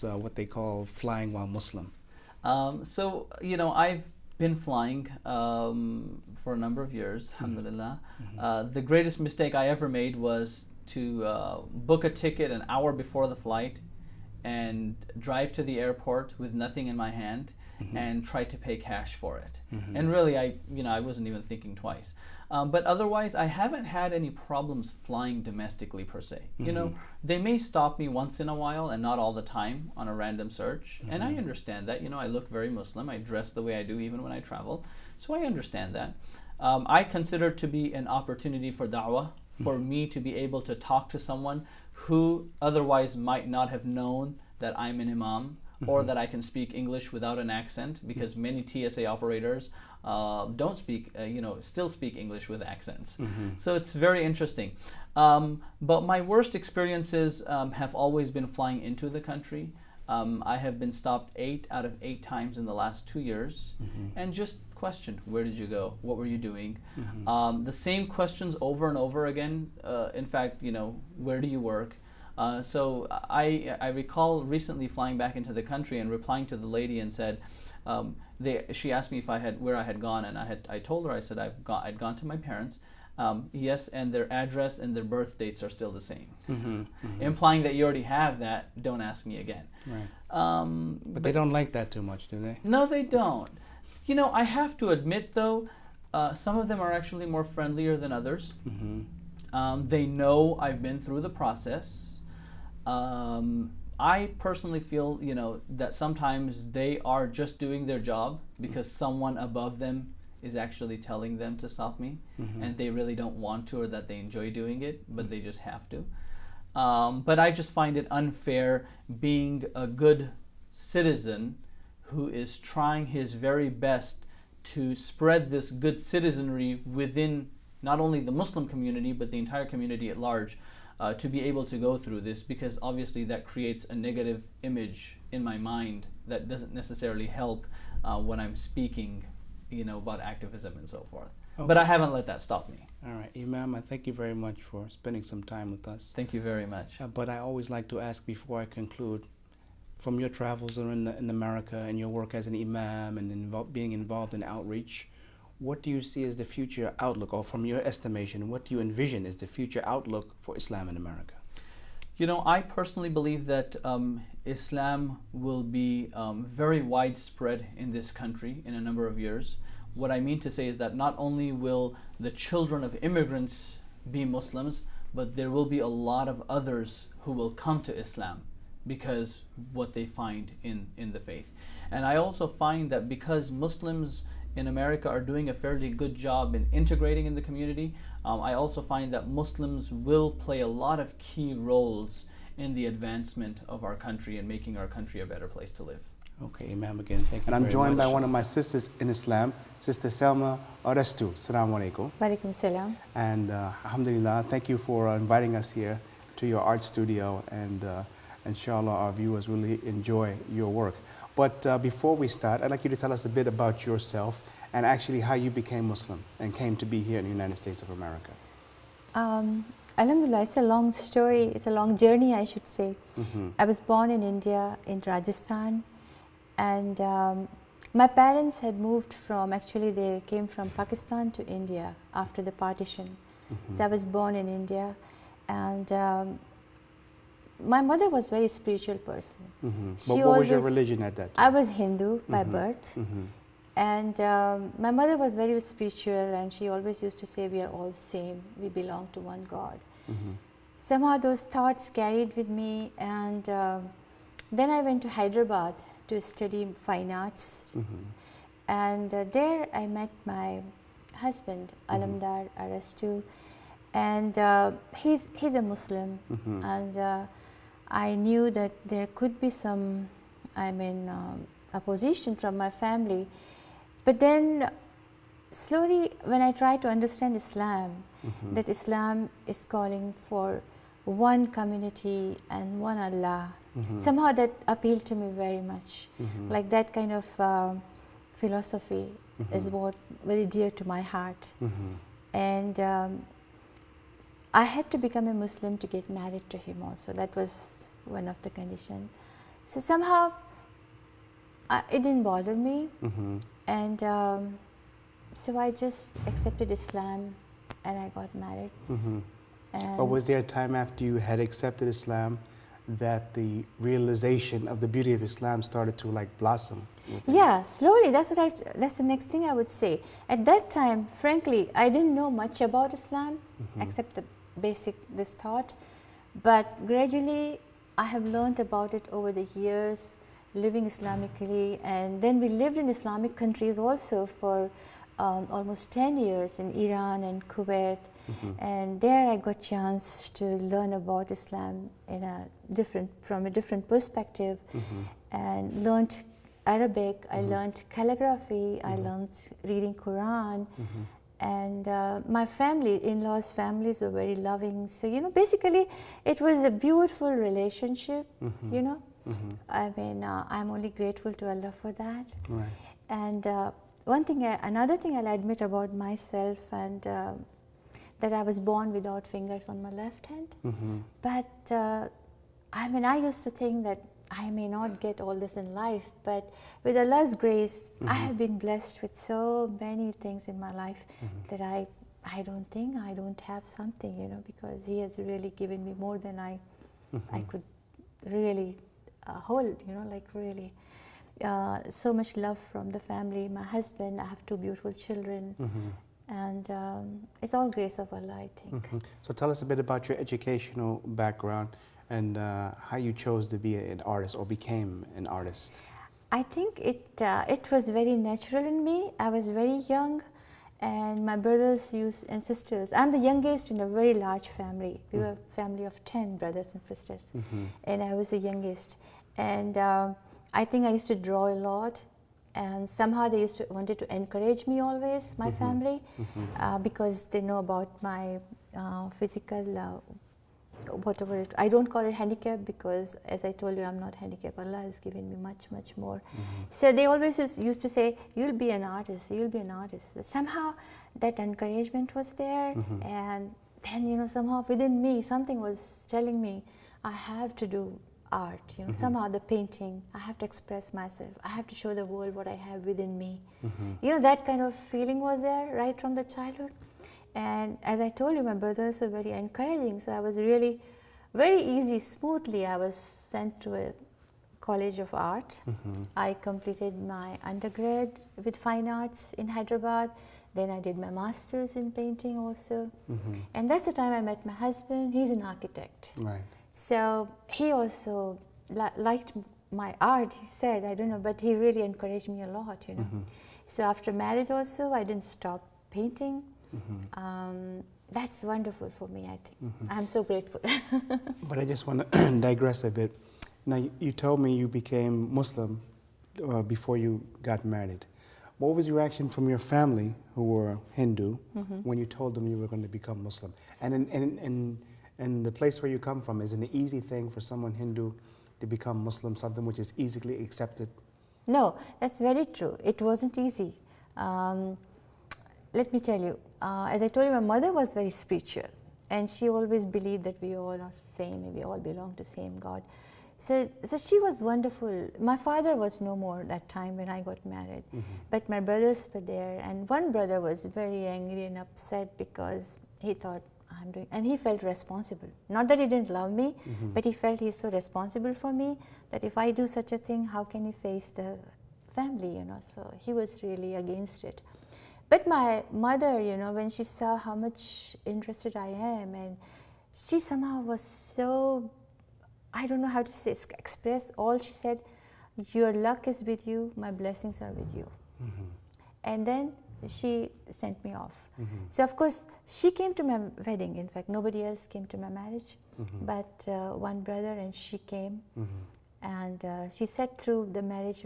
what they call flying while Muslim? So, you know, I've been flying for a number of years, alhamdulillah. The greatest mistake I ever made was to book a ticket an hour before the flight and drive to the airport with nothing in my hand and try to pay cash for it. And really, I wasn't even thinking twice. But otherwise, I haven't had any problems flying domestically per se. You know, they may stop me once in a while and not all the time on a random search. And I understand that. You know, I look very Muslim. I dress the way I do even when I travel. So I understand that. I consider it to be an opportunity for da'wah, for me to be able to talk to someone who otherwise might not have known that I'm an imam or that I can speak English without an accent, because many TSA operators don't speak, still speak English with accents. So it's very interesting. But my worst experiences have always been flying into the country. I have been stopped 8 out of 8 times in the last 2 years and just questioned, where did you go? What were you doing? The same questions over and over again. In fact, you know, where do you work? So I recall recently flying back into the country and replying to the lady and said, she asked me if where I had gone, and I told her, I said I'd gone to my parents. Yes, and their address and their birth dates are still the same, implying that you already have that. Don't ask me again. Right. But they don't like that too much, do they? No, they don't. You know, I have to admit though, some of them are actually more friendlier than others. They know I've been through the process. I personally feel, you know, that sometimes they are just doing their job because someone above them is actually telling them to stop me, and they really don't want to, or that they enjoy doing it, but they just have to. But I just find it unfair, being a good citizen who is trying his very best to spread this good citizenry within not only the Muslim community, but the entire community at large, to be able to go through this, because obviously that creates a negative image in my mind that doesn't necessarily help when I'm speaking, you know, about activism and so forth. Okay. But I haven't let that stop me. All right, Imam, I thank you very much for spending some time with us. Thank you very much. But I always like to ask before I conclude, from your travels in America and your work as an Imam and being involved in outreach, what do you see as the future outlook, or from your estimation, what do you envision as the future outlook for Islam in America? You know, I personally believe that Islam will be very widespread in this country in a number of years. What I mean to say is that not only will the children of immigrants be Muslims, but there will be a lot of others who will come to Islam because what they find in the faith. And I also find that because Muslims in America are doing a fairly good job in integrating in the community, I also find that Muslims will play a lot of key roles in the advancement of our country and making our country a better place to live. Okay, Imam, again, thank you. And I'm joined by one of my sisters in Islam, Sister Selma Arestu. Assalamu alaikum. Walaikum salam. And alhamdulillah, thank you for inviting us here to your art studio, and inshallah our viewers really enjoy your work. But before we start, I'd like you to tell us a bit about yourself and actually how you became Muslim and came to be here in the United States of America. Alhamdulillah, it's a long story, it's a long journey, I should say. I was born in India, in Rajasthan, and my parents had moved from, actually they came from Pakistan to India after the partition. So I was born in India, and my mother was a very spiritual person. But what was your religion at that time? I was Hindu by birth. And my mother was very spiritual, and she always used to say, we are all the same, we belong to one God. Somehow those thoughts carried with me, and then I went to Hyderabad to study fine arts. And there I met my husband, Alamdar Arestu, and he's a Muslim, and I knew that there could be some, opposition from my family. But then slowly when I tried to understand Islam, that Islam is calling for one community and one Allah, somehow that appealed to me very much. Like that kind of philosophy is what very dear to my heart. And I had to become a Muslim to get married to him also. That was one of the conditions. So somehow it didn't bother me, and so I just accepted Islam and I got married. And But was there a time after you had accepted Islam that the realization of the beauty of Islam started to like blossom? yeah, slowly. That's the next thing I would say. At that time, frankly, I didn't know much about Islam except the basic this thought. But gradually, I have learned about it over the years, living Islamically, and then we lived in Islamic countries also for almost 10 years in Iran and Kuwait. And there I got chance to learn about Islam in from a different perspective, and learned Arabic, I learned calligraphy, I learned reading Quran, and my family, in-laws' families were very loving. So, you know, basically it was a beautiful relationship, you know. I mean, I'm only grateful to Allah for that. Right. And another thing I'll admit about myself, and that I was born without fingers on my left hand. But I mean, I used to think that I may not get all this in life, but with Allah's grace, I have been blessed with so many things in my life that I don't have something, you know, because He has really given me more than I could really hold, you know, like really. So much love from the family, my husband, I have 2 beautiful children, and it's all grace of Allah, I think. So tell us a bit about your educational background and how you chose to be an artist or became an artist. I think it was very natural in me. I was very young, and my brothers and sisters. I'm the youngest in a very large family. We were a family of 10 brothers and sisters, and I was the youngest. And I think I used to draw a lot, and somehow they wanted to encourage me always, my family, because they know about my physical. Whatever I don't call it handicap, because as I told you, I'm not handicapped. Allah has given me much, much more. So they always used to say, "You'll be an artist. You'll be an artist." So somehow that encouragement was there, and then, you know, somehow within me something was telling me I have to do art. You know, somehow the painting. I have to express myself. I have to show the world what I have within me. You know, that kind of feeling was there right from the childhood. And as I told you, my brothers were very encouraging, so I was really very easy, smoothly. I was sent to a college of art. I completed my undergrad with fine arts in Hyderabad. Then I did my master's in painting also. And that's the time I met my husband. He's an architect. Right. So he also liked my art, he said, I don't know, but he really encouraged me a lot, you know. So after marriage also, I didn't stop painting. That's wonderful for me, I think. I'm so grateful. But I just want to digress a bit. Now, you told me you became Muslim before you got married. What was your reaction from your family, who were Hindu, when you told them you were going to become Muslim? And in the place where you come from, is it an easy thing for someone Hindu to become Muslim, something which is easily accepted? No, that's very true. It wasn't easy. Let me tell you, as I told you, my mother was very spiritual, and she always believed that we all are the same, and we all belong to the same God. So she was wonderful. My father was no more that time when I got married, but my brothers were there, and one brother was very angry and upset because he thought I'm doing, and he felt responsible. Not that he didn't love me, but he felt he's so responsible for me that if I do such a thing, how can he face the family, you know? So he was really against it. But my mother, you know, when she saw how much interested I am, and she somehow was so, I don't know how to say, express, all she said, your luck is with you, my blessings are with you. And then she sent me off. So of course, she came to my wedding. In fact, nobody else came to my marriage, but one brother, and she came, and she sat through the marriage